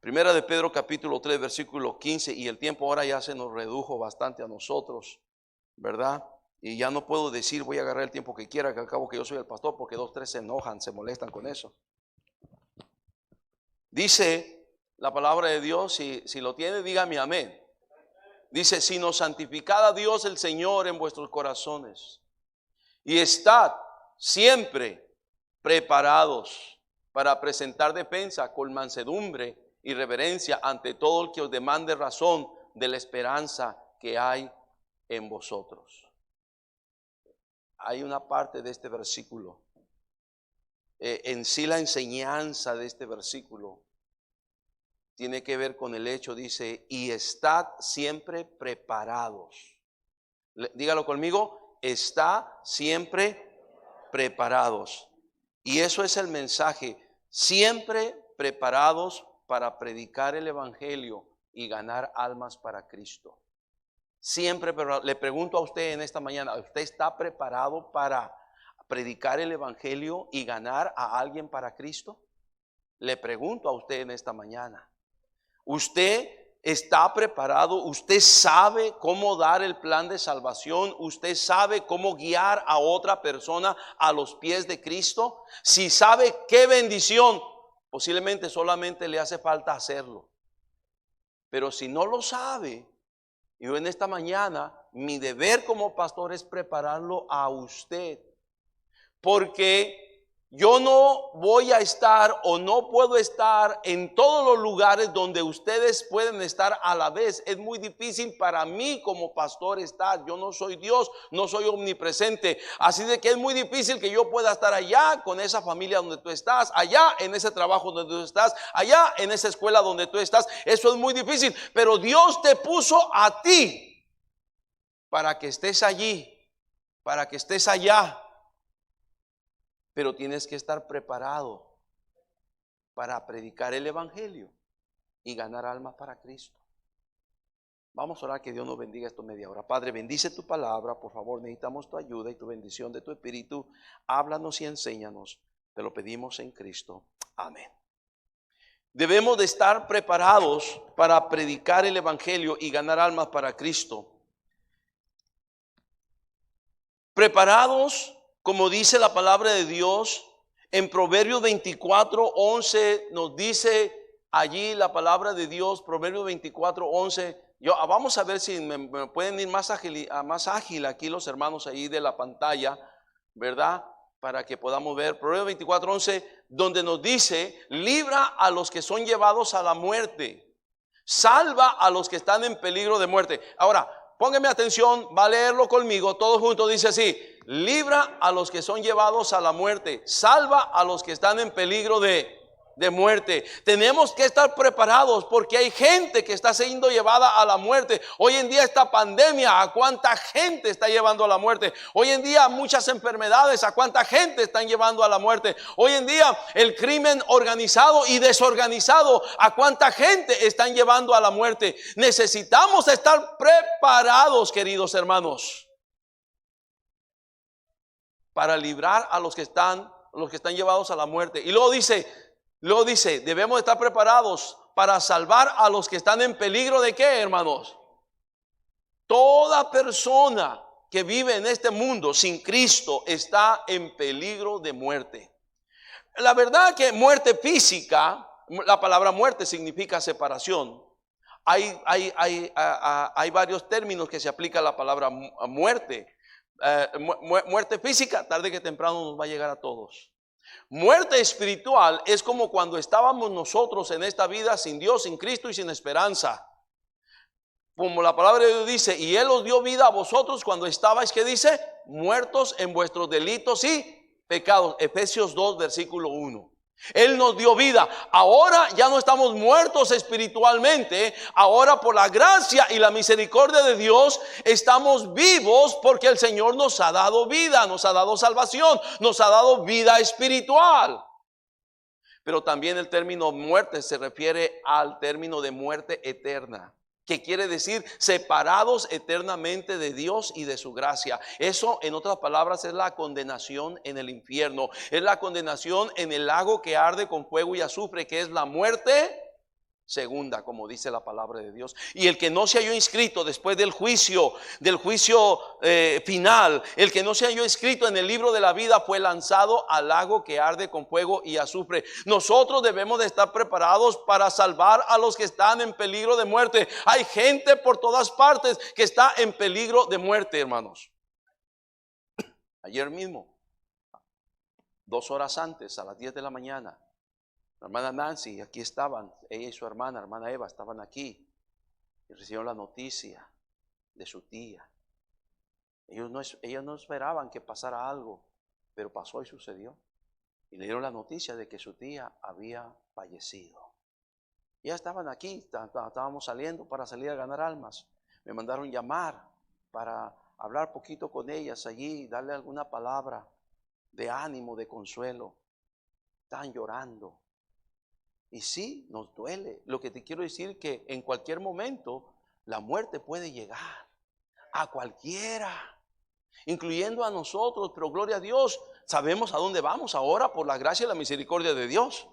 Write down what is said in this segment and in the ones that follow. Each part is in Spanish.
Primera de Pedro capítulo 3 versículo 15, y el tiempo ahora ya se nos redujo bastante a nosotros, ¿verdad? Y ya no puedo decir voy a agarrar el tiempo que quiera, que al cabo que yo soy el pastor, porque 2, 3 se enojan, se molestan con eso. Dice la palabra de Dios, si lo tiene, dígame amén. Dice, sino santificad a Dios el Señor en vuestros corazones y estad siempre preparados para presentar defensa con mansedumbre y reverencia ante todo el que os demande razón de la esperanza que hay en vosotros. Hay una parte de este versículo, en sí la enseñanza de este versículo tiene que ver con el hecho, dice, y estad siempre preparados. Dígalo conmigo, está siempre preparados. Y eso es el mensaje, siempre preparados para predicar el evangelio y ganar almas para Cristo. Siempre, pero le pregunto a usted en esta mañana, ¿usted está preparado para predicar el evangelio y ganar a alguien para Cristo? Le pregunto a usted en esta mañana. ¿Usted está preparado? ¿Usted sabe cómo dar el plan de salvación? ¿Usted sabe cómo guiar a otra persona a los pies de Cristo? Si sabe, qué bendición. Posiblemente solamente le hace falta hacerlo. Pero si no lo sabe, yo en esta mañana, mi deber como pastor es prepararlo a usted. Porque yo no voy a estar o no puedo estar en todos los lugares donde ustedes pueden estar a la vez. Es muy difícil para mí como pastor estar. Yo no soy Dios, no soy omnipresente. Así de que es muy difícil que yo pueda estar allá con esa familia donde tú estás, allá en ese trabajo donde tú estás, allá en esa escuela donde tú estás. Eso es muy difícil. Pero Dios te puso a ti para que estés allí, para que estés allá. Pero tienes que estar preparado para predicar el evangelio y ganar almas para Cristo. Vamos a orar, que Dios nos bendiga esto media hora. Padre, bendice tu palabra, por favor, necesitamos tu ayuda y tu bendición de tu espíritu. Háblanos y enséñanos. Te lo pedimos en Cristo. Amén. Debemos de estar preparados para predicar el evangelio y ganar almas para Cristo. Preparados, como dice la palabra de Dios, en Proverbios 24:11 nos dice allí la palabra de Dios, Proverbios 24:11. Vamos a ver si me pueden ir más ágil aquí los hermanos ahí de la pantalla, ¿verdad? Para que podamos ver. Proverbios 24:11, donde nos dice, libra a los que son llevados a la muerte, salva a los que están en peligro de muerte. Ahora, pónganme atención, va a leerlo conmigo, todos juntos, dice así: libra a los que son llevados a la muerte, salva a los que están en peligro de muerte. Tenemos que estar preparados porque hay gente que está siendo llevada a la muerte. Hoy en día esta pandemia, ¿a cuánta gente está llevando a la muerte? Hoy en día muchas enfermedades, ¿a cuánta gente están llevando a la muerte? Hoy en día el crimen organizado y desorganizado, ¿a cuánta gente están llevando a la muerte? Necesitamos estar preparados, queridos hermanos, para librar a los que están llevados a la muerte. Y luego dice, debemos estar preparados para salvar a los que están en peligro de ¿qué, hermanos? Toda persona que vive en este mundo sin Cristo está en peligro de muerte. La verdad que muerte física, la palabra muerte significa separación. Hay varios términos que se aplica a la palabra muerte. Muerte física, tarde que temprano nos va a llegar a todos. Muerte espiritual es como cuando estábamos nosotros en esta vida sin Dios, sin Cristo y sin esperanza. Como la palabra de Dios dice, y Él os dio vida a vosotros cuando estabais, ¿qué dice? Muertos en vuestros delitos y pecados. Efesios 2, versículo 1. Él nos dio vida. Ahora ya no estamos muertos espiritualmente. Ahora, por la gracia y la misericordia de Dios, estamos vivos porque el Señor nos ha dado vida, nos ha dado salvación, nos ha dado vida espiritual. Pero también el término muerte se refiere al término de muerte eterna, que quiere decir separados eternamente de Dios y de su gracia. Eso, en otras palabras, es la condenación en el infierno. Es la condenación en el lago que arde con fuego y azufre, que es la muerte segunda, como dice la palabra de Dios. Y el que no se halló inscrito después del juicio final, el que no se halló inscrito en el libro de la vida fue lanzado al lago que arde con fuego y azufre. Nosotros debemos de estar preparados para salvar a los que están en peligro de muerte. Hay gente por todas partes que está en peligro de muerte, hermanos. Ayer mismo, 2 horas antes, a las 10 de la mañana, la hermana Nancy, aquí estaban, ella y su hermana Eva, estaban aquí y recibieron la noticia de su tía. Ellos no esperaban que pasara algo, pero pasó y sucedió. Y le dieron la noticia de que su tía había fallecido. Ya estaban aquí, estábamos saliendo para salir a ganar almas. Me mandaron llamar para hablar poquito con ellas allí, darle alguna palabra de ánimo, de consuelo. Están llorando. Y sí, nos duele. Lo que te quiero decir es que en cualquier momento la muerte puede llegar a cualquiera, incluyendo a nosotros. Pero gloria a Dios, sabemos a dónde vamos ahora por la gracia y la misericordia de Dios.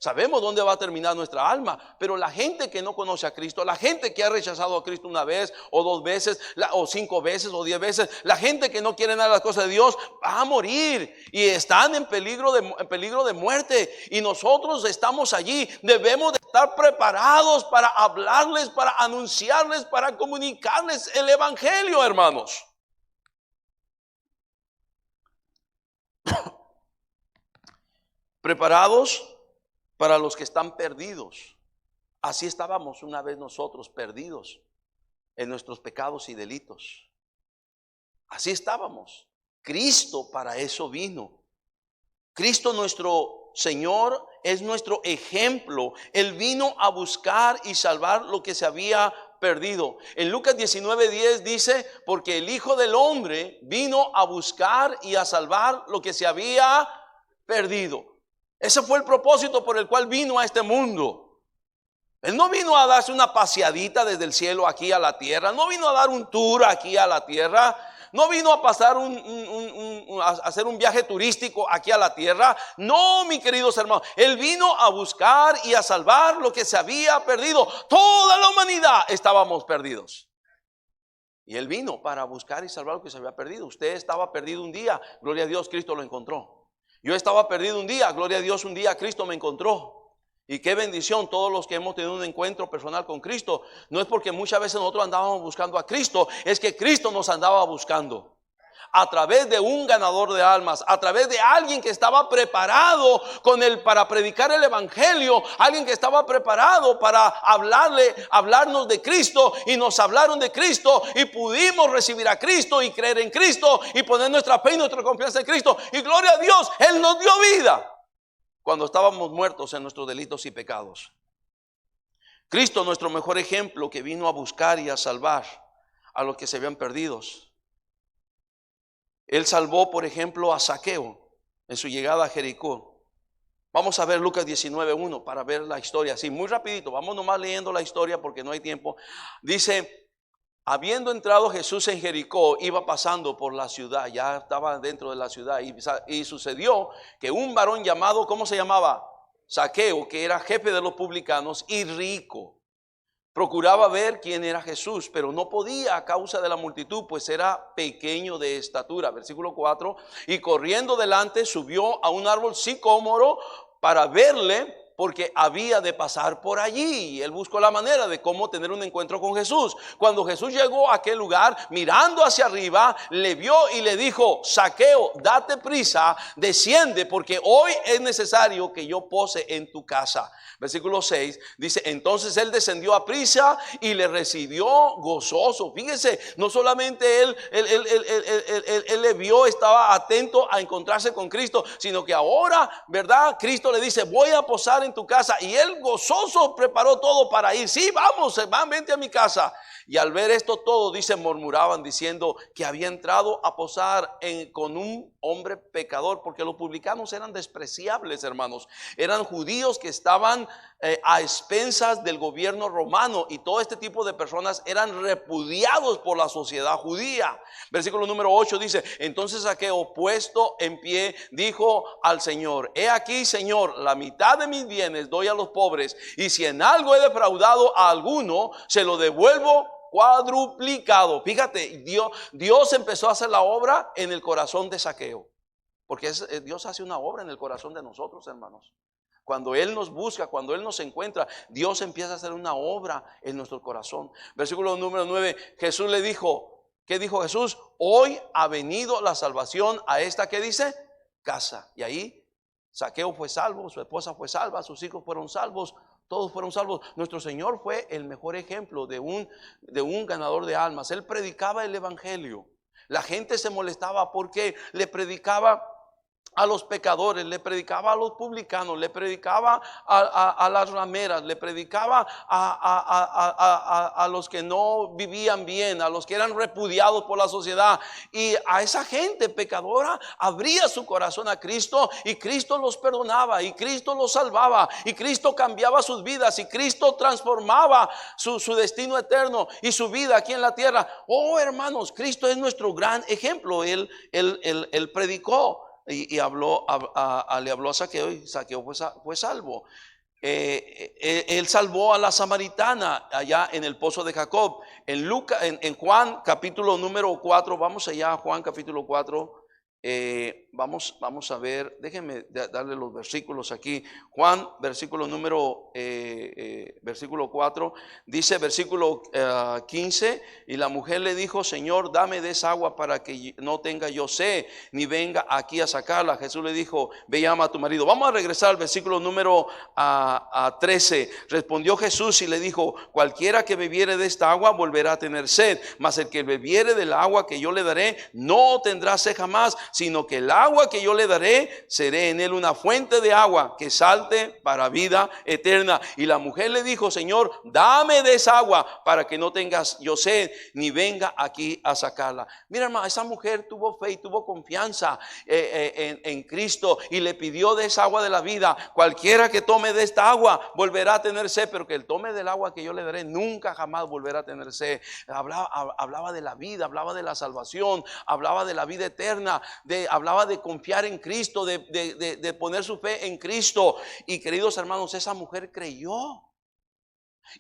Sabemos dónde va a terminar nuestra alma. Pero la gente que no conoce a Cristo, la gente que ha rechazado a Cristo una vez o 2 veces, o 5 veces o 10 veces, la gente que no quiere nada de las cosas de Dios, va a morir y están en peligro de muerte. Y nosotros estamos allí. Debemos de estar preparados para hablarles, para anunciarles, para comunicarles el evangelio, hermanos. Preparados para los que están perdidos. Así estábamos una vez nosotros, perdidos en nuestros pecados y delitos. Así estábamos. Cristo para eso vino. Cristo nuestro Señor es nuestro ejemplo. Él vino a buscar y salvar lo que se había perdido. En Lucas 19:10 dice, porque el Hijo del Hombre vino a buscar y a salvar lo que se había perdido. Ese fue el propósito por el cual vino a este mundo. Él no vino a darse una paseadita desde el cielo aquí a la tierra. No vino a dar un tour aquí a la tierra. No vino a pasar a hacer un viaje turístico aquí a la tierra. No, mis queridos hermanos. Él vino a buscar y a salvar lo que se había perdido. Toda la humanidad estábamos perdidos. Y Él vino para buscar y salvar lo que se había perdido. Usted estaba perdido un día. Gloria a Dios, Cristo lo encontró. Yo estaba perdido un día, gloria a Dios, un día Cristo me encontró. Y qué bendición todos los que hemos tenido un encuentro personal con Cristo. No es porque muchas veces nosotros andábamos buscando a Cristo, es que Cristo nos andaba buscando. A través de un ganador de almas, a través de alguien que estaba preparado para predicar el evangelio, alguien que estaba preparado para hablarnos de Cristo, y nos hablaron de Cristo y pudimos recibir a Cristo y creer en Cristo y poner nuestra fe y nuestra confianza en Cristo. Y gloria a Dios, Él nos dio vida cuando estábamos muertos en nuestros delitos y pecados. Cristo, nuestro mejor ejemplo, que vino a buscar y a salvar a los que se habían perdidos. Él salvó, por ejemplo, a Zaqueo en su llegada a Jericó. Vamos a ver Lucas 19:1 para ver la historia así, muy rapidito. Vamos nomás leyendo la historia porque no hay tiempo. Dice, habiendo entrado Jesús en Jericó, iba pasando por la ciudad. Ya estaba dentro de la ciudad. Y sucedió que un varón llamado, ¿cómo se llamaba? Zaqueo, que era jefe de los publicanos y rico, procuraba ver quién era Jesús, pero no podía a causa de la multitud, pues era pequeño de estatura. Versículo 4, y corriendo delante subió a un árbol sicómoro para verle, porque había de pasar por allí. Y él buscó la manera de cómo tener un encuentro con Jesús. Cuando Jesús llegó a aquel lugar, mirando hacia arriba, le vio y le dijo, Zaqueo, date prisa, desciende, porque hoy es necesario que yo pose en tu casa. Versículo 6 dice, entonces él descendió a prisa y le recibió gozoso. Fíjese, no solamente él le vio, estaba atento a encontrarse con Cristo, sino que ahora, ¿verdad? Cristo le dice, voy a posar en tu casa. Y él gozoso preparó todo para ir. Sí, vamos, vente a mi casa. Y al ver esto todo, dice, murmuraban diciendo que había entrado a posar con un hombre pecador, porque los publicanos eran despreciables, hermanos. Eran judíos que estaban a expensas del gobierno romano, y todo este tipo de personas eran repudiados por la sociedad judía. Versículo número 8 dice, entonces Zaqueo, puesto en pie, dijo al Señor, he aquí, Señor, la mitad de mis bienes doy a los pobres, y si en algo he defraudado a alguno, se lo devuelvo cuadruplicado. Fíjate, Dios empezó a hacer la obra en el corazón de Zaqueo. Porque Dios hace una obra en el corazón de nosotros, hermanos. Cuando Él nos busca, cuando Él nos encuentra, Dios empieza a hacer una obra en nuestro corazón. Versículo número 9, Jesús le dijo, ¿qué dijo Jesús? Hoy ha venido la salvación a esta, ¿qué dice? Casa. Y ahí Zaqueo fue salvo, su esposa fue salva, sus hijos fueron salvos, todos fueron salvos. Nuestro Señor fue el mejor ejemplo de un ganador de almas. Él predicaba el evangelio. La gente se molestaba porque le predicaba a los pecadores, le predicaba a los publicanos, le predicaba a las rameras, le predicaba a los que no vivían bien, a los que eran repudiados por la sociedad. Y a esa gente pecadora abría su corazón a Cristo, y Cristo los perdonaba, y Cristo los salvaba, y Cristo cambiaba sus vidas, y Cristo transformaba su destino eterno y su vida aquí en la tierra. Oh, hermanos, Cristo es nuestro gran ejemplo. Él predicó. Y le habló a Zaqueo, y Zaqueo fue salvo. Él salvó a la samaritana allá en el pozo de Jacob. En Juan capítulo número 4, vamos allá a Juan capítulo 4. Vamos a ver, déjenme darle los versículos aquí. Juan, versículo número versículo 4, dice versículo 15, y la mujer le dijo, Señor, dame de esa agua para que no tenga yo sed, ni venga aquí a sacarla. Jesús le dijo, ve y llama a tu marido. Vamos a regresar al versículo número 13. Respondió Jesús y le dijo, cualquiera que bebiere de esta agua volverá a tener sed, mas el que bebiere del agua que yo le daré no tendrá sed jamás, sino que el agua que yo le daré, seré en él una fuente de agua que salte para vida eterna. Y la mujer le dijo, Señor, dame de esa agua para que no tengas yo sed, ni venga aquí a sacarla. Mira, hermano, esa mujer tuvo fe y tuvo confianza en Cristo, y le pidió de esa agua de la vida. Cualquiera que tome de esta agua volverá a tener sed, pero que el tome del agua que yo le daré nunca jamás volverá a tener sed. Hablaba de la vida, hablaba de la salvación, hablaba de la vida eterna, hablaba de confiar en Cristo, de poner su fe en Cristo. Y queridos hermanos, esa mujer creyó.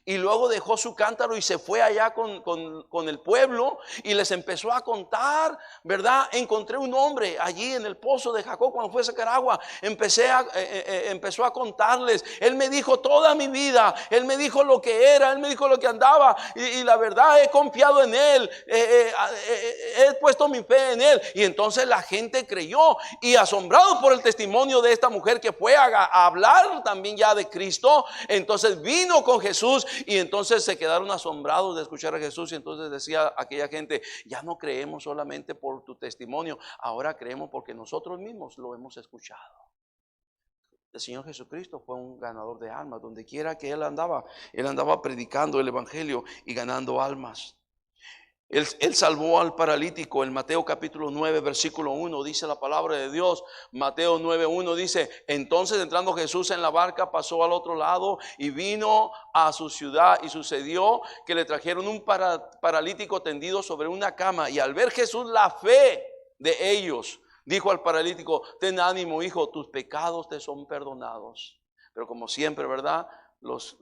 Y luego dejó su cántaro y se fue allá con el pueblo, y les empezó a contar, ¿verdad? Encontré un hombre allí en el pozo de Jacob cuando fue a sacar agua. Empezó a contarles. Él me dijo toda mi vida, él me dijo lo que era, él me dijo lo que andaba, y la verdad he confiado en él, he puesto mi fe en él. Y entonces la gente creyó, y asombrado por el testimonio de esta mujer que fue a hablar también ya de Cristo, entonces vino con Jesús. Y entonces se quedaron asombrados de escuchar a Jesús. Y entonces decía aquella gente, ya no creemos solamente por tu testimonio, ahora creemos porque nosotros mismos lo hemos escuchado. El Señor Jesucristo fue un ganador de almas. Donde quiera que Él andaba predicando el evangelio y ganando almas. Él salvó al paralítico. En Mateo capítulo 9 versículo 1 dice la palabra de Dios. Mateo 9:1 dice, entonces entrando Jesús en la barca, pasó al otro lado y vino a su ciudad, y sucedió que le trajeron un paralítico tendido sobre una cama, y al ver Jesús la fe de ellos, dijo al paralítico, ten ánimo, hijo, tus pecados te son perdonados. Pero como siempre, ¿verdad? Los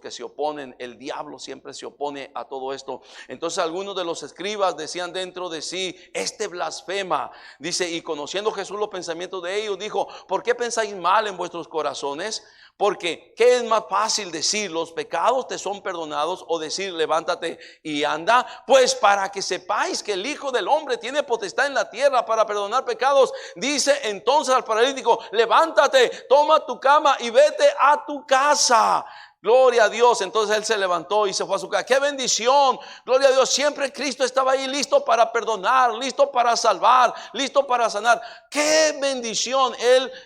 que se oponen, el diablo siempre se opone a todo esto. Entonces algunos de los escribas decían dentro de sí, este blasfema. Dice, y conociendo Jesús los pensamientos de ellos, dijo, ¿por qué pensáis mal en vuestros corazones? Porque ¿qué es más fácil decir, los pecados te son perdonados, o decir, levántate y anda? Pues para que sepáis que el Hijo del Hombre tiene potestad en la tierra para perdonar pecados. Dice entonces al paralítico, levántate, toma tu cama y vete a tu casa. Gloria a Dios. Entonces él se levantó y se fue a su casa. ¡Qué bendición! Gloria a Dios. Siempre Cristo estaba ahí listo para perdonar, listo para salvar, listo para sanar. ¡Qué bendición!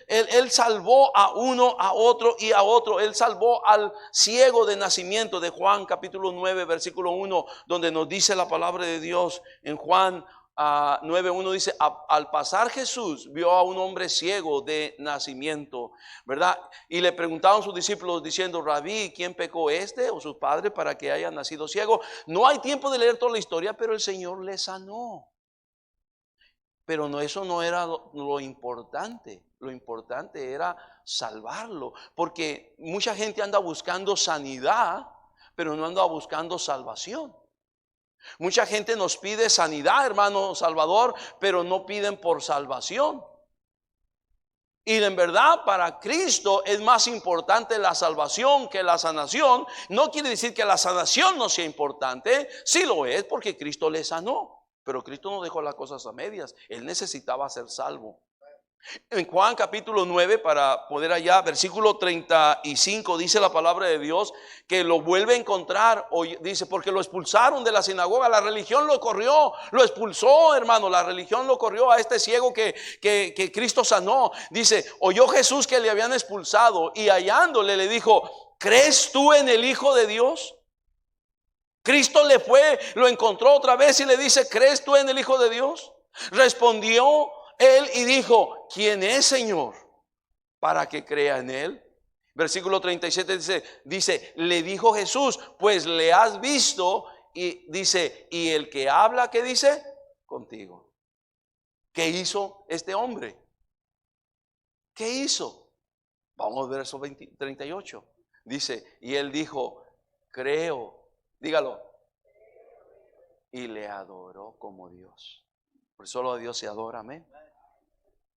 Él salvó a uno, a otro y a otro. Él salvó al ciego de nacimiento, de Juan capítulo 9 versículo 1, donde nos dice la palabra de Dios. En Juan 9:1 dice, al pasar Jesús vio a un hombre ciego de nacimiento, ¿verdad? Y le preguntaron sus discípulos diciendo, Rabí, ¿quién pecó, este o sus padres, para que haya nacido ciego? No hay tiempo de leer toda la historia, pero el Señor le sanó. Pero eso no era lo importante. Lo importante era salvarlo. Porque mucha gente anda buscando sanidad, pero no anda buscando salvación. Mucha gente nos pide sanidad, hermano Salvador, pero no piden por salvación. Y en verdad para Cristo es más importante la salvación que la sanación. No quiere decir que la sanación no sea importante. Sí lo es, porque Cristo le sanó. Pero Cristo no dejó las cosas a medias. Él necesitaba ser salvo. En Juan capítulo 9, para poder allá, versículo 35, dice la palabra de Dios que lo vuelve a encontrar. Dice, porque lo expulsaron de la sinagoga. La religión lo corrió, lo expulsó, hermano. La religión lo corrió a este ciego que Cristo sanó. Dice, oyó Jesús que le habían expulsado, y hallándole le dijo, ¿crees tú en el Hijo de Dios? Cristo le fue, lo encontró otra vez y le dice, ¿crees tú en el Hijo de Dios? Respondió él y dijo, ¿quién es, Señor, para que crea en él? Versículo 37 dice, le dijo Jesús, pues le has visto. Y dice, y el que habla, ¿qué dice? Contigo. ¿Qué hizo este hombre? ¿Qué hizo? Vamos a verso 38. Dice, y él dijo, creo. Dígalo. Y le adoró como Dios. Por solo a Dios se adora, amén.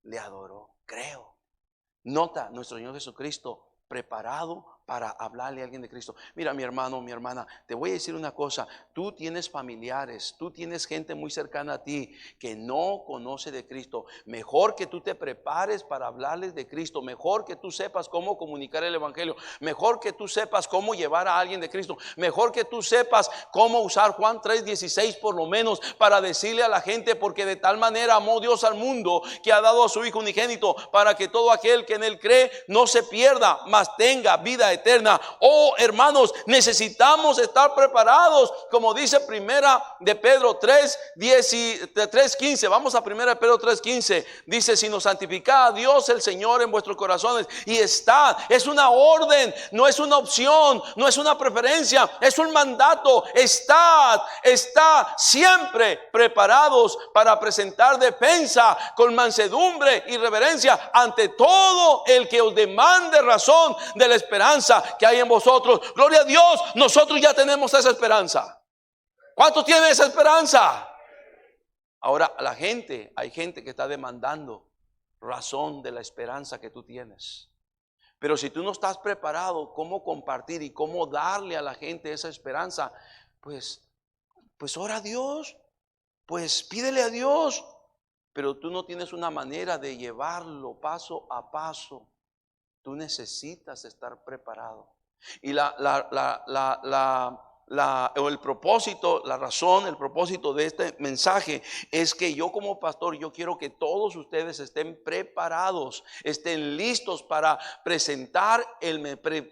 Le adoró, creo. Nota, nuestro Señor Jesucristo preparado para hablarle a alguien de Cristo. Mira, mi hermano, mi hermana, te voy a decir una cosa. Tú tienes familiares, tú tienes gente muy cercana a ti que no conoce de Cristo. Mejor que tú te prepares para hablarles de Cristo. Mejor que tú sepas cómo comunicar el evangelio. Mejor que tú sepas cómo llevar a alguien de Cristo. Mejor que tú sepas cómo usar Juan 3:16 por lo menos para decirle a la gente, porque de tal manera amó Dios al mundo que ha dado a su Hijo unigénito, para que todo aquel que en él cree no se pierda, mas tenga vida eterna. Oh, hermanos, necesitamos estar preparados, como dice primera de Pedro 3:15. Vamos a primera de Pedro 3:15. Dice, sino santificad a Dios el Señor en vuestros corazones y estad. Es una orden, no es una opción, no es una preferencia, es un mandato. Estad siempre preparados para presentar defensa con mansedumbre y reverencia ante todo el que os demande razón de la esperanza que hay en vosotros. Gloria a Dios, nosotros ya tenemos esa esperanza. ¿Cuántos tienen esa esperanza? Ahora hay gente que está demandando razón de la esperanza que tú tienes. Pero si tú no estás preparado cómo compartir y cómo darle a la gente esa esperanza, pues ora a Dios, pues pídele a Dios, pero tú no tienes una manera de llevarlo paso a paso. Tú necesitas estar preparado. Y el propósito, la razón, el propósito de este mensaje es que yo como pastor, yo quiero que todos ustedes estén preparados, estén listos para presentar,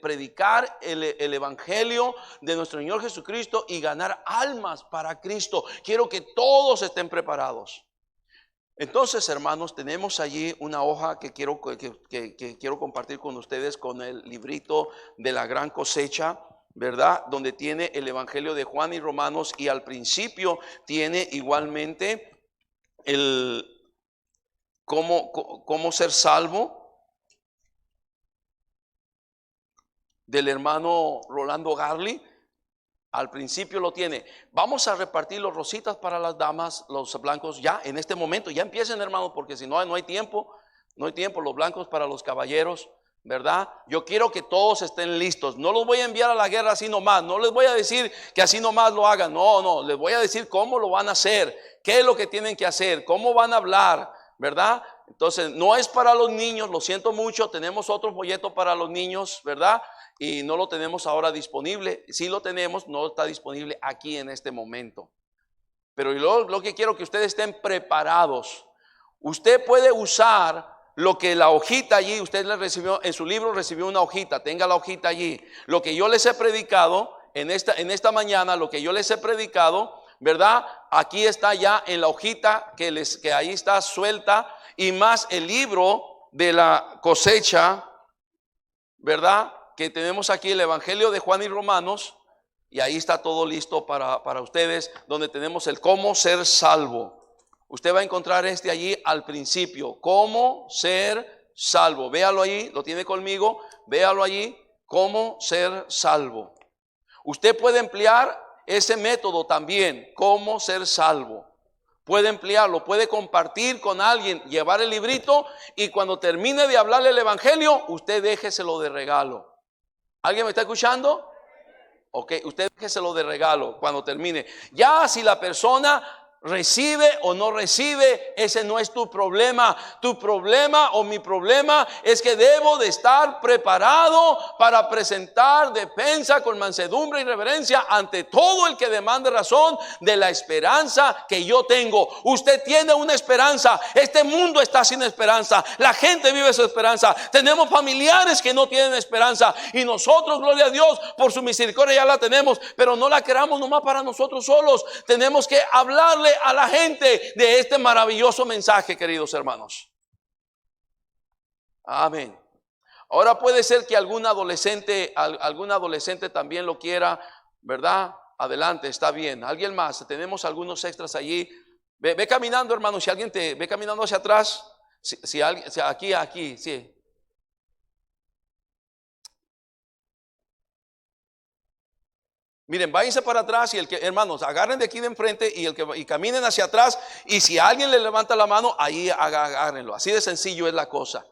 predicar el evangelio de nuestro Señor Jesucristo y ganar almas para Cristo. Quiero que todos estén preparados. Entonces, hermanos, tenemos allí una hoja que quiero compartir con ustedes, con el librito de la gran cosecha, ¿verdad? Donde tiene el evangelio de Juan y Romanos, y al principio tiene igualmente el cómo ser salvo, del hermano Rolando Garli. Al principio lo tiene. Vamos a repartir los rositas para las damas, los blancos ya en este momento. Ya empiecen, hermanos, porque si no hay tiempo. No hay tiempo. Los blancos para los caballeros, ¿verdad? Yo quiero que todos estén listos. No los voy a enviar a la guerra así nomás. No les voy a decir que así nomás lo hagan. No. Les voy a decir cómo lo van a hacer. Qué es lo que tienen que hacer. Cómo van a hablar, ¿verdad? Entonces, no es para los niños. Lo siento mucho. Tenemos otro folleto para los niños, ¿verdad? Y no lo tenemos ahora disponible. Si lo tenemos, no está disponible aquí en este momento. Pero lo que quiero que ustedes estén preparados. Usted puede usar lo que la hojita allí, usted le recibió, en su libro recibió una hojita, tenga la hojita allí. Lo que yo les he predicado en esta mañana, lo que yo les he predicado, ¿verdad? Aquí está ya en la hojita que ahí está suelta, y más el libro de la cosecha, ¿verdad? Que tenemos aquí el evangelio de Juan y Romanos, y ahí está todo listo para ustedes, donde tenemos el cómo ser salvo. Usted va a encontrar allí al principio, cómo ser salvo. Véalo ahí, lo tiene conmigo, véalo allí, cómo ser salvo. Usted puede emplear ese método también, cómo ser salvo. Puede emplearlo, puede compartir con alguien, llevar el librito y cuando termine de hablarle el evangelio, usted déjeselo de regalo. ¿Alguien me está escuchando? Ok, usted déjeselo de regalo cuando termine. Ya si la persona recibe o no recibe, ese no es tu problema. Tu problema o mi problema es que debo de estar preparado para presentar defensa con mansedumbre y reverencia ante todo el que demande razón de la esperanza que yo tengo. Usted tiene una esperanza. Este mundo está sin esperanza. La gente vive su esperanza. Tenemos familiares que no tienen esperanza y nosotros, gloria a Dios, por su misericordia ya la tenemos, pero no la queramos nomás para nosotros solos. Tenemos que hablarle a la gente de este maravilloso mensaje, queridos hermanos. Amén. Ahora puede ser que algún adolescente también lo quiera, ¿verdad? Adelante, está bien. ¿Alguien más? Tenemos algunos extras allí. Ve caminando, hermano. Si alguien te ve caminando hacia atrás, si alguien, aquí, sí. Miren, váyanse para atrás y hermanos, agarren de aquí de enfrente y caminen hacia atrás. Y si alguien le levanta la mano, ahí agárrenlo. Así de sencillo es la cosa.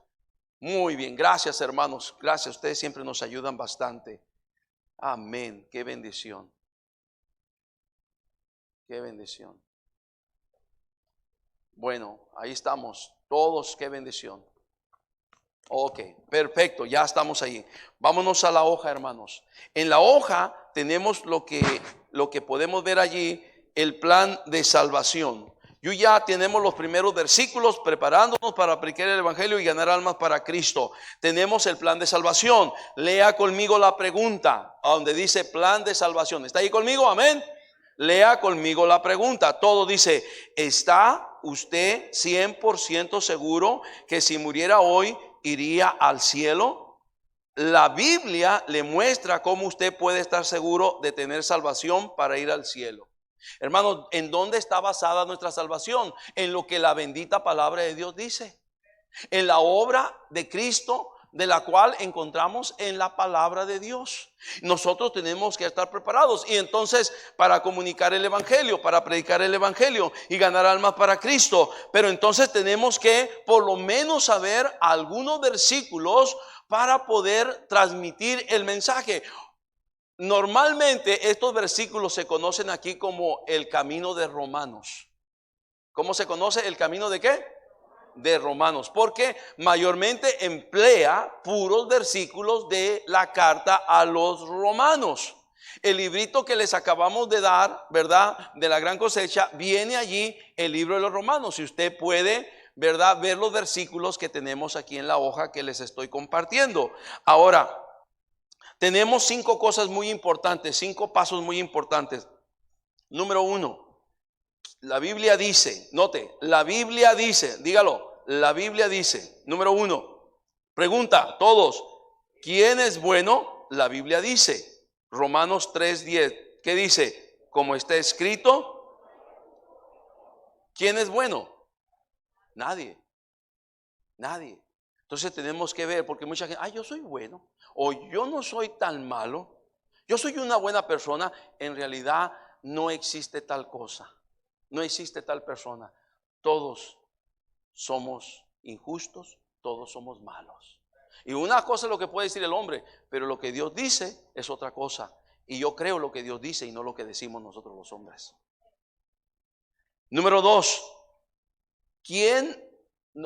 Muy bien, gracias hermanos. Gracias, ustedes siempre nos ayudan bastante. Amén, qué bendición. Qué bendición. Bueno, ahí estamos. Todos, qué bendición. Ok, perfecto, ya estamos ahí. Vámonos a la hoja, hermanos. En la hoja tenemos lo que podemos ver allí, el plan de salvación. Ya tenemos los primeros versículos preparándonos para aplicar el evangelio y ganar almas para Cristo. Tenemos el plan de salvación. Lea conmigo la pregunta, donde dice plan de salvación. ¿Está ahí conmigo? Amén. Lea conmigo la pregunta. Todo dice, ¿está usted 100% seguro que si muriera hoy iría al cielo? La Biblia le muestra cómo usted puede estar seguro de tener salvación para ir al cielo. Hermanos, ¿en dónde está basada nuestra salvación? En lo que la bendita palabra de Dios dice. En la obra de Cristo, de la cual encontramos en la palabra de Dios. Nosotros tenemos que estar preparados y entonces para comunicar el evangelio, para predicar el evangelio y ganar almas para Cristo. Pero entonces tenemos que por lo menos saber algunos versículos para poder transmitir el mensaje. Normalmente estos versículos se conocen aquí como el camino de Romanos. ¿Cómo se conoce el camino de qué? De Romanos, porque mayormente emplea puros versículos de la carta a los romanos. El librito que les acabamos de dar, ¿verdad? De la gran cosecha, viene allí el libro de los romanos. Si usted puede, ¿verdad? Ver los versículos que tenemos aquí en la hoja que les estoy compartiendo. Ahora, tenemos 5 cosas muy importantes, 5 pasos muy importantes. Número 1. La Biblia dice, note, la Biblia dice, dígalo, la Biblia dice, número 1, pregunta, todos, ¿quién es bueno? La Biblia dice, Romanos 3:10, ¿qué dice? Como está escrito, ¿quién es bueno? Nadie, nadie. Entonces tenemos que ver, porque mucha gente, yo soy bueno, o yo no soy tan malo, yo soy una buena persona. En realidad no existe tal cosa. No existe tal persona. Todos somos injustos, todos somos malos. Y una cosa es lo que puede decir el hombre, pero lo que Dios dice es otra cosa. Y yo creo lo que Dios dice y no lo que decimos nosotros los hombres. Número 2.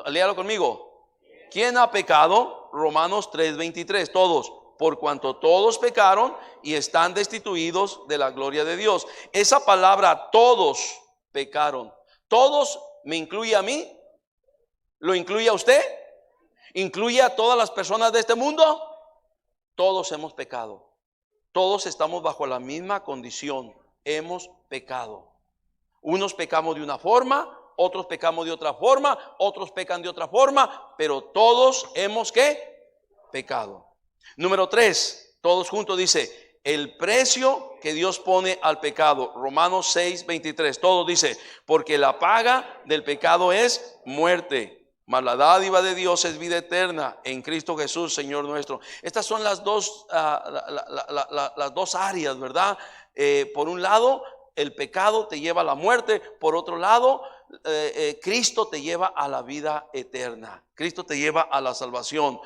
Léalo conmigo. ¿Quién ha pecado? Romanos 3:23. Todos. Por cuanto todos pecaron y están destituidos de la gloria de Dios. Esa palabra todos pecaron. ¿Todos me incluye a mí? ¿Lo incluye a usted? ¿Incluye a todas las personas de este mundo? Todos hemos pecado. Todos estamos bajo la misma condición. Hemos pecado. Unos pecamos de una forma, otros pecamos de otra forma, otros pecan de otra forma, pero todos hemos ¿qué? Pecado. Número 3, todos juntos dice, el precio que Dios pone al pecado. Romanos 6:23. Todo dice, porque la paga del pecado es muerte. mas la dádiva de Dios es vida eterna en Cristo Jesús, Señor nuestro. Estas son las dos, las dos áreas, ¿verdad? Por un lado, el pecado te lleva a la muerte. Por otro lado, Cristo te lleva a la vida eterna. Cristo te lleva a la salvación.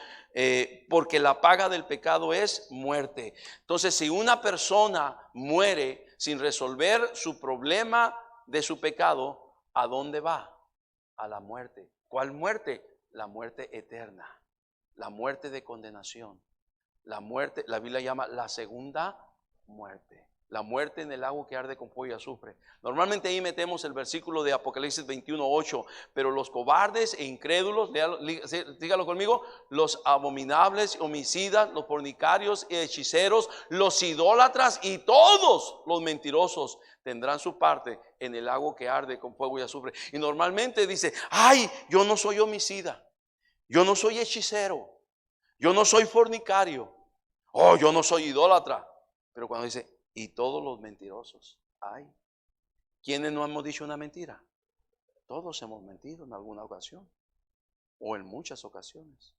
Porque la paga del pecado es muerte. Entonces, si una persona muere sin resolver su problema de su pecado, ¿a dónde va? A la muerte. ¿Cuál muerte? La muerte eterna, la muerte de condenación, la muerte, la Biblia llama la segunda muerte, la muerte en el lago que arde con fuego y azufre. Normalmente ahí metemos el versículo de Apocalipsis 21:8, pero los cobardes e incrédulos, dígalo conmigo, los abominables, homicidas, los fornicarios y hechiceros, los idólatras y todos los mentirosos tendrán su parte en el lago que arde con fuego y azufre. Y normalmente dice, ay, yo no soy homicida, yo no soy hechicero, yo no soy fornicario, oh, yo no soy idólatra. Pero cuando dice, y todos los mentirosos, ay, ¿quiénes no hemos dicho una mentira? Todos hemos mentido en alguna ocasión o en muchas ocasiones.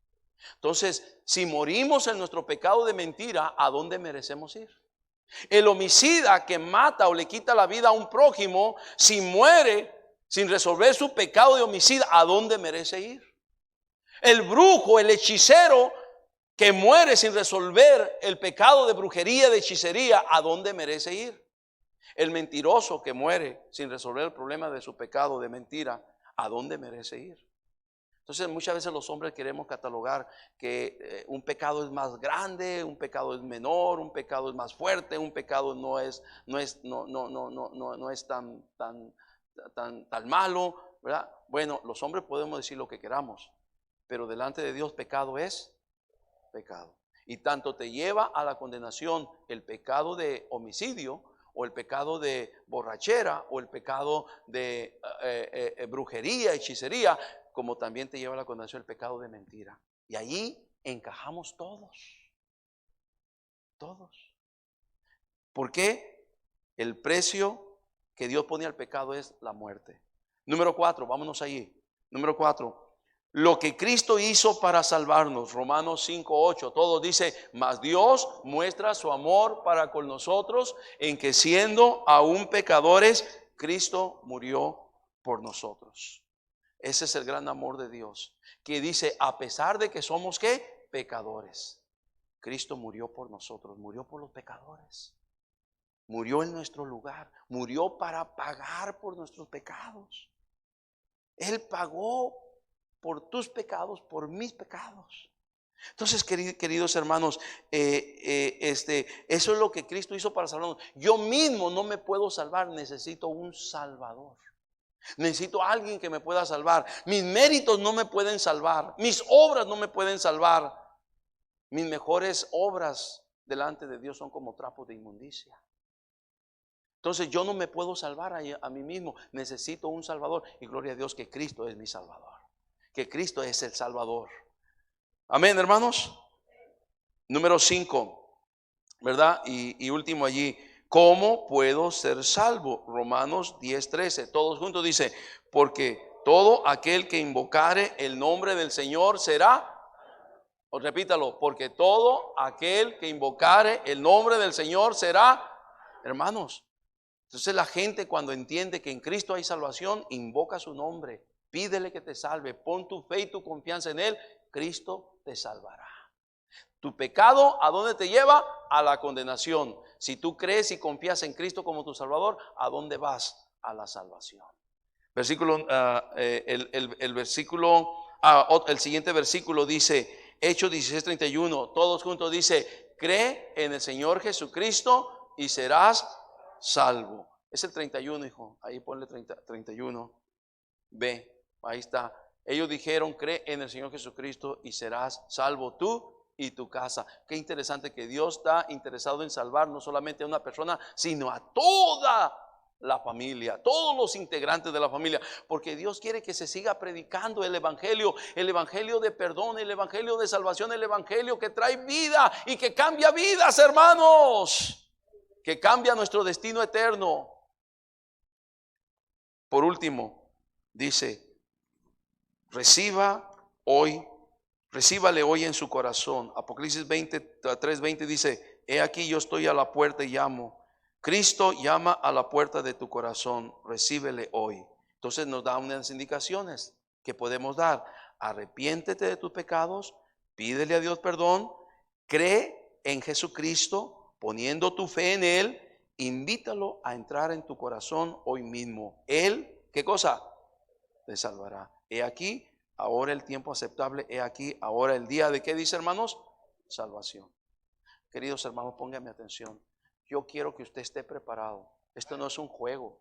Entonces, si morimos en nuestro pecado de mentira, ¿a dónde merecemos ir? El homicida que mata o le quita la vida a un prójimo, si muere sin resolver su pecado de homicida, ¿a dónde merece ir? El brujo, el hechicero que muere sin resolver el pecado de brujería, de hechicería, ¿a dónde merece ir? El mentiroso que muere sin resolver el problema de su pecado de mentira, ¿a dónde merece ir? Entonces muchas veces los hombres queremos catalogar que un pecado es más grande, un pecado es menor, un pecado es más fuerte, un pecado no es tan malo, ¿verdad? Bueno, los hombres podemos decir lo que queramos, pero delante de Dios pecado es pecado. Y tanto te lleva a la condenación el pecado de homicidio, o el pecado de borrachera, o el pecado de brujería, hechicería, como también te lleva a la condenación el pecado de mentira. Y allí encajamos todos. Todos. ¿Por qué? El precio que Dios pone al pecado es la muerte. Número 4, vámonos allí. Número 4. Lo que Cristo hizo para salvarnos, Romanos 5:8, todo dice, mas Dios muestra su amor para con nosotros en que siendo aún pecadores, Cristo murió por nosotros. Ese es el gran amor de Dios, que dice, a pesar de que somos ¿qué? Pecadores, Cristo murió por nosotros, murió por los pecadores, murió en nuestro lugar, murió para pagar por nuestros pecados. Él pagó por tus pecados, por mis pecados. Entonces, queridos hermanos, eso es lo que Cristo hizo para salvarnos. Yo mismo no me puedo salvar, necesito un Salvador. Necesito a alguien que me pueda salvar. Mis méritos no me pueden salvar, mis obras no me pueden salvar. Mis mejores obras delante de Dios son como trapos de inmundicia. Entonces yo no me puedo salvar a mí mismo, necesito un Salvador. Y gloria a Dios que Cristo es mi Salvador, que Cristo es el Salvador. Amén, hermanos. Número 5, ¿verdad? Y último allí, ¿cómo puedo ser salvo? Romanos 10:13, todos juntos dice, porque todo aquel que invocare el nombre del Señor será, o repítalo, porque todo aquel que invocare el nombre del Señor será, hermanos. Entonces la gente cuando entiende que en Cristo hay salvación, invoca su nombre, pídele que te salve, pon tu fe y tu confianza en Él, Cristo te salvará. Tu pecado, ¿a dónde te lleva? A la condenación. Si tú crees y confías en Cristo como tu Salvador, ¿a dónde vas? A la salvación. Versículo, el siguiente versículo dice, Hechos 16:31, todos juntos dice, cree en el Señor Jesucristo y serás salvo. Es el 31, hijo. Ahí ponle 31. Ve, ahí está. Ellos dijeron, cree en el Señor Jesucristo y serás salvo tú y tu casa. Qué interesante que Dios está interesado en salvar no solamente a una persona, sino a toda la familia, todos los integrantes de la familia, porque Dios quiere que se siga predicando el evangelio de perdón, el evangelio de salvación, el evangelio que trae vida y que cambia vidas, hermanos, que cambia nuestro destino eterno. Por último, dice, reciba hoy, recíbale hoy en su corazón. Apocalipsis 3:20 dice: he aquí yo estoy a la puerta y llamo. Cristo llama a la puerta de tu corazón, recíbele hoy. Entonces nos da unas indicaciones que podemos dar. Arrepiéntete de tus pecados, pídele a Dios perdón, cree en Jesucristo, poniendo tu fe en Él, invítalo a entrar en tu corazón hoy mismo. Él, ¿qué cosa? Te salvará. He aquí, ahora el tiempo aceptable, he aquí, ahora el día de, ¿qué dice, hermanos? Salvación. Queridos hermanos, pónganme atención. Yo quiero que usted esté preparado. Esto no es un juego.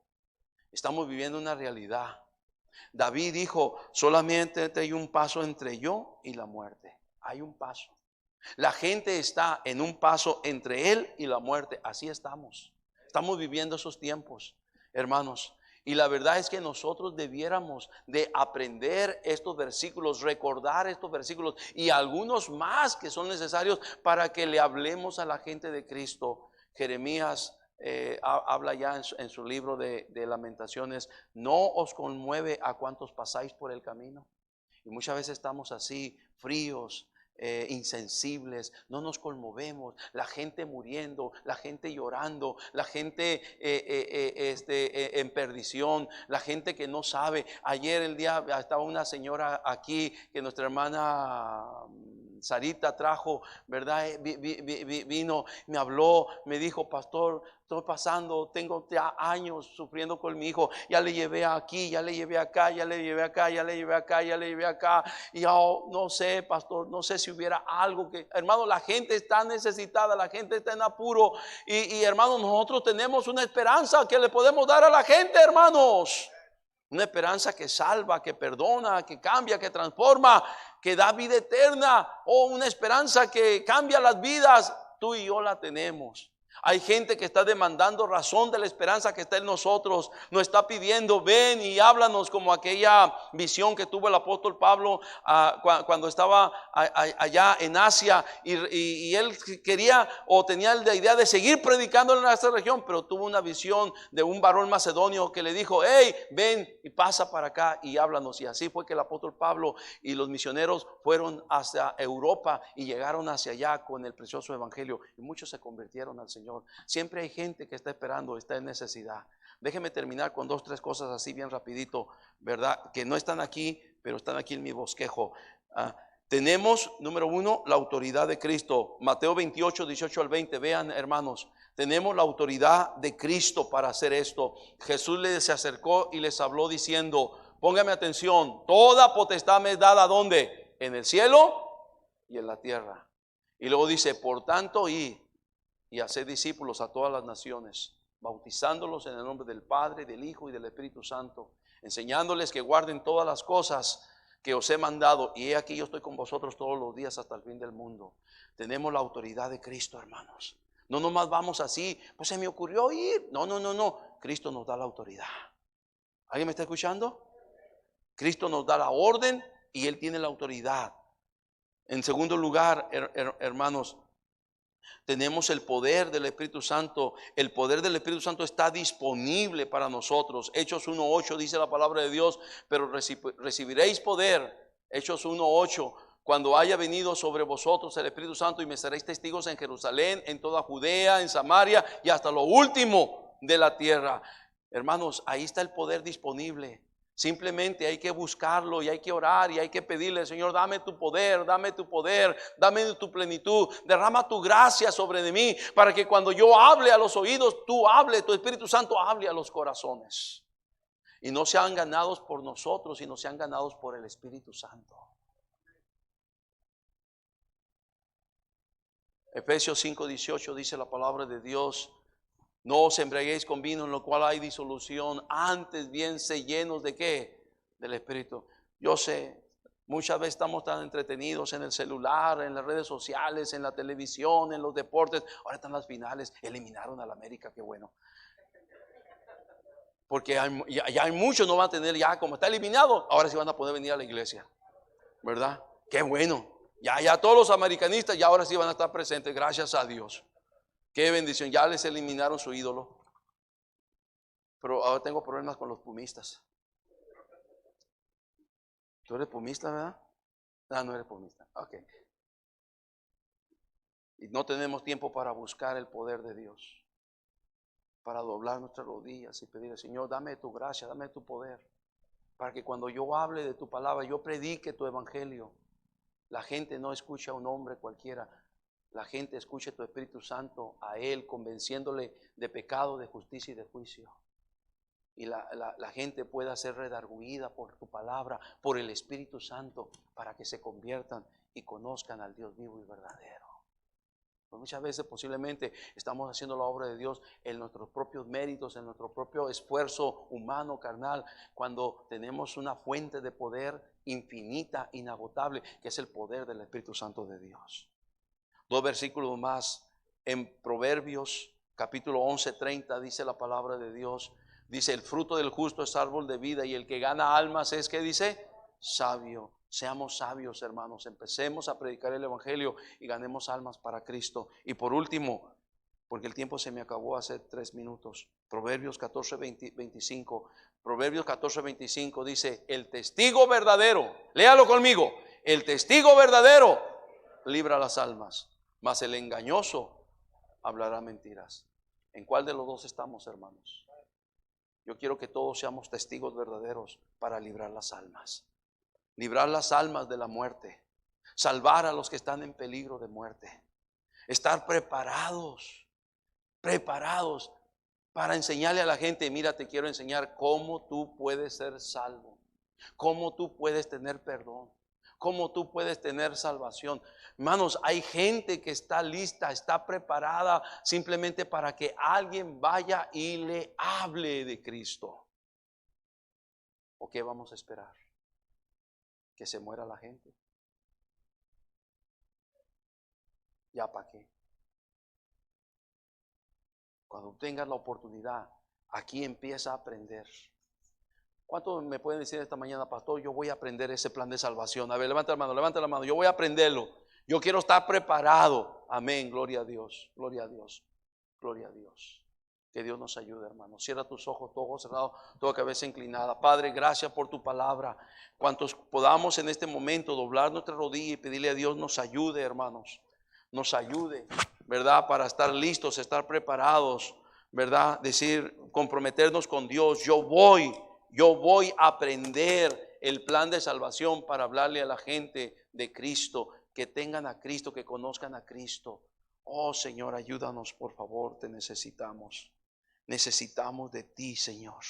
Estamos viviendo una realidad. David dijo: solamente hay un paso entre yo y la muerte. Hay un paso. La gente está en un paso entre él y la muerte. Así estamos. Estamos viviendo esos tiempos, hermanos. Y la verdad es que nosotros debiéramos de aprender estos versículos, recordar estos versículos y algunos más que son necesarios para que le hablemos a la gente de Cristo. Jeremías habla ya en su libro de Lamentaciones: no os conmueve a cuantos pasáis por el camino. Y muchas veces estamos así, fríos, insensibles, no nos conmovemos, la gente muriendo, la gente llorando, la gente en perdición, la gente que no sabe. Ayer el día estaba una señora aquí que nuestra hermana Sarita trajo, ¿verdad? Vino, me habló, me dijo: pastor, estoy pasando, tengo ya años sufriendo con mi hijo, ya le llevé aquí, ya le llevé acá, ya le llevé acá, ya le llevé acá, ya le llevé acá, y yo no sé, pastor, no sé si hubiera algo que, hermano, la gente está necesitada, la gente está en apuro, y hermanos, nosotros tenemos una esperanza que le podemos dar a la gente, hermanos. Una esperanza que salva, que perdona, que cambia, que transforma, que da vida eterna. O una esperanza que cambia las vidas. Tú y yo la tenemos. Hay gente que está demandando razón de la esperanza que está en nosotros. Nos está pidiendo: ven y háblanos, como aquella visión que tuvo el apóstol Pablo cuando estaba allá en Asia, y él quería o tenía la idea de seguir predicando en esta región, pero tuvo una visión de un varón macedonio que le dijo: hey, ven y pasa para acá y háblanos. Y así fue que el apóstol Pablo y los misioneros fueron hacia Europa y llegaron hacia allá con el precioso evangelio, y muchos se convirtieron al Señor. Siempre hay gente que está esperando, está en necesidad. Déjeme terminar con 2, 3 cosas así bien rapidito, ¿verdad? Que no están aquí, pero están aquí en mi bosquejo. Tenemos, número 1, la autoridad de Cristo. Mateo 28, 18 al 20. Vean, hermanos, tenemos la autoridad de Cristo para hacer esto. Jesús se acercó y les habló diciendo: póngame atención, toda potestad me es dada, ¿dónde? En el cielo y en la tierra. Y luego dice: por tanto, id y haced discípulos a todas las naciones, bautizándolos en el nombre del Padre, del Hijo y del Espíritu Santo, enseñándoles que guarden todas las cosas que os he mandado, y he aquí yo estoy con vosotros todos los días hasta el fin del mundo. Tenemos la autoridad de Cristo, hermanos. No nomás vamos así, pues se me ocurrió ir. No. Cristo nos da la autoridad. ¿Alguien me está escuchando? Cristo nos da la orden y Él tiene la autoridad. En segundo lugar, hermanos, tenemos el poder del Espíritu Santo. El poder del Espíritu Santo está disponible para nosotros. Hechos 1:8 dice la palabra de Dios: pero recibiréis poder. Hechos 1:8: cuando haya venido sobre vosotros el Espíritu Santo, y me seréis testigos en Jerusalén, en toda Judea, en Samaria y hasta lo último de la tierra. Hermanos, ahí está el poder disponible. Simplemente hay que buscarlo y hay que orar y hay que pedirle: Señor, dame tu poder, dame tu poder, dame tu plenitud, derrama tu gracia sobre de mí, para que cuando yo hable a los oídos, tú hable, tu Espíritu Santo hable a los corazones. Y no sean ganados por nosotros, sino sean ganados por el Espíritu Santo. Efesios 5:18 dice la palabra de Dios: no os embriaguéis con vino, en lo cual hay disolución, antes bien sé llenos de ¿qué? Del Espíritu. Yo sé, muchas veces estamos tan entretenidos en el celular, en las redes sociales, en la televisión, en los deportes. Ahora están las finales, eliminaron a la América, qué bueno. Porque ya hay muchos, no van a tener, ya como está eliminado, ahora sí van a poder venir a la iglesia, ¿verdad? Qué bueno. Ya todos los americanistas ya ahora sí van a estar presentes, gracias a Dios. Qué bendición, ya les eliminaron su ídolo. Pero ahora tengo problemas con los pumistas. ¿Tú eres pomista, verdad? No, no eres pomista. Ok. Y no tenemos tiempo para buscar el poder de Dios, para doblar nuestras rodillas y pedirle, Señor, dame tu gracia, dame tu poder, para que cuando yo hable de tu palabra, yo predique tu evangelio. La gente no escucha a un hombre cualquiera, la gente escucha a tu Espíritu Santo, a Él, convenciéndole de pecado, de justicia y de juicio. Y la gente pueda ser redarguida por tu palabra, por el Espíritu Santo, para que se conviertan y conozcan al Dios vivo y verdadero. Pues muchas veces posiblemente estamos haciendo la obra de Dios en nuestros propios méritos, en nuestro propio esfuerzo humano, carnal, cuando tenemos una fuente de poder infinita, inagotable, que es el poder del Espíritu Santo de Dios. 2 versículos más, en Proverbios capítulo 11:30 dice la palabra de Dios, dice, el fruto del justo es árbol de vida y el que gana almas es, ¿qué dice? Sabio. Seamos sabios, hermanos, empecemos a predicar el evangelio y ganemos almas para Cristo. Y por último, porque el tiempo se me acabó hace 3 minutos, Proverbios 14:25. Proverbios 14:25 dice, el testigo verdadero, léalo conmigo, el testigo verdadero libra las almas, mas el engañoso hablará mentiras. ¿En cuál de los dos estamos, hermanos? Yo quiero que todos seamos testigos verdaderos para librar las almas. Librar las almas de la muerte, salvar a los que están en peligro de muerte, estar preparados para enseñarle a la gente, mira, te quiero enseñar cómo tú puedes ser salvo, cómo tú puedes tener perdón, cómo tú puedes tener salvación. Hermanos, hay gente que está lista, está preparada simplemente para que alguien vaya y le hable de Cristo. ¿O qué vamos a esperar? ¿Que se muera la gente? ¿Ya para qué? Cuando tengas la oportunidad, aquí empieza a aprender. ¿Cuántos me pueden decir esta mañana, pastor, yo voy a aprender ese plan de salvación? A ver, levanta la mano, yo voy a aprenderlo. Yo quiero estar preparado. Amén, gloria a Dios, gloria a Dios, gloria a Dios. Que Dios nos ayude, hermano. Cierra tus ojos, todo ojo cerrado, toda cabeza inclinada. Padre, gracias por tu palabra. Cuantos podamos en este momento doblar nuestra rodilla y pedirle a Dios nos ayude, hermanos. Nos ayude, ¿verdad? Para estar listos, estar preparados, ¿verdad? Decir, comprometernos con Dios. Yo voy a aprender el plan de salvación para hablarle a la gente de Cristo, que tengan a Cristo, que conozcan a Cristo. Oh Señor, ayúdanos, por favor, te necesitamos. Necesitamos de ti, Señor.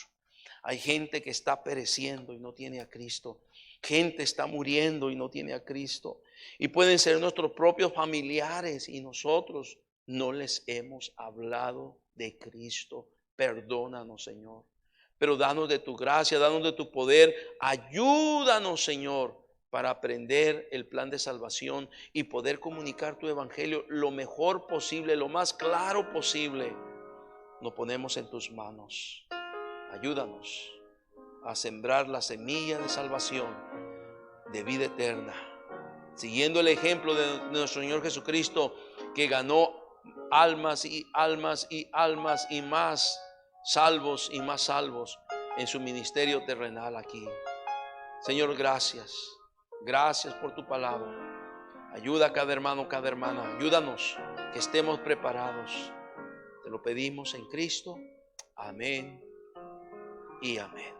Hay gente que está pereciendo y no tiene a Cristo. Gente está muriendo y no tiene a Cristo. Y pueden ser nuestros propios familiares y nosotros no les hemos hablado de Cristo. Perdónanos, Señor. Pero danos de tu gracia, danos de tu poder. Ayúdanos, Señor, para aprender el plan de salvación y poder comunicar tu evangelio lo mejor posible, lo más claro posible. Nos ponemos en tus manos. Ayúdanos a sembrar la semilla de salvación, de vida eterna, siguiendo el ejemplo de nuestro Señor Jesucristo, que ganó almas y almas y almas y más salvos y más salvos en su ministerio terrenal aquí. Señor, gracias. Gracias por tu palabra. Ayuda a cada hermano, cada hermana. Ayúdanos que estemos preparados. Te lo pedimos en Cristo. Amén y amén.